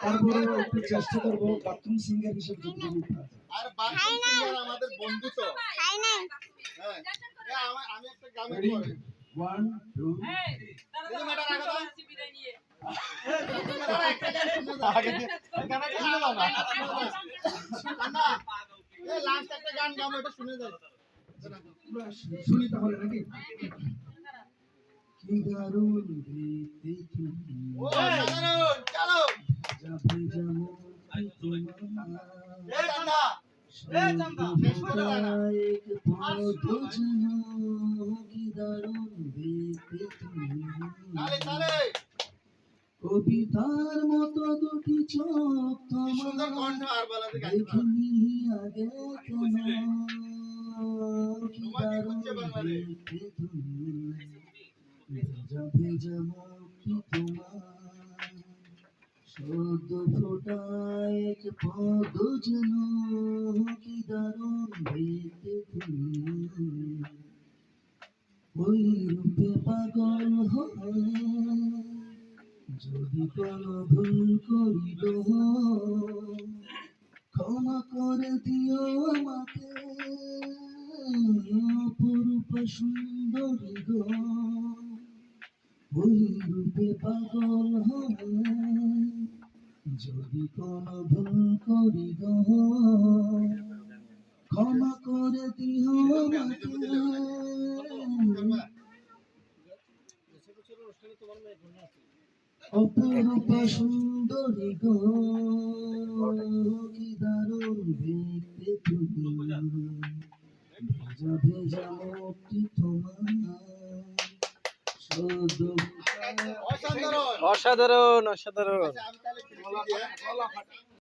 তারপরে একটু চেষ্টা করবো বাথরুম সিঙ্গার হিসেবে যতটুকু পারা যায়। আর বাথরুম সিঙ্গার আমাদের বন্ধু তো। হ্যাঁ আমি একটা গান করি। 1 2 এই ম্যাটার আগে দাও। একটা গান শুনে দাও। আগে গানটা শুনে দাও না। না এই লাস্ট একটা গান গাও এটা শুনে দাও। শুনি তাহলে নাকি? কি দারুণ দেখতে তুমি, ও সাধারণ চলো যাবে যেমন এই চান্দা এই চান্দা শেষ করে দাও না এক পদ যেন, কি দারুণ দেখতে তুমি, তালে তালে কবিতার মতো দুটি চোখ কি সুন্দর কণ্ঠ তোমার আর বলাতে গান দেখিনি আগে কেন, কি দারুণ দেখতে তুমি, যাবে যেমন কি তোমার সদ্য ফোটা এক পদ যেন, কি দারুণ দেখতে তুমি, ওই রূপে পাগল হয়ে যদি কোনো ভুল করি গো, ক্ষমা করে দিও আমাকে অপরূপ সুন্দরী গো, ওই রূপে পাগল হয়ে যদি কোনো ভুল করি গো, ক্ষমা করে দিও আমাকে অপরূপ সুন্দরী গো, কি দারুণ দেখতে তুমি, ভেজা ভেজা মুখটি তোমার শুধু অসাধারণ অসাধারণ অসাধারণ। আচ্ছা আমি তাহলে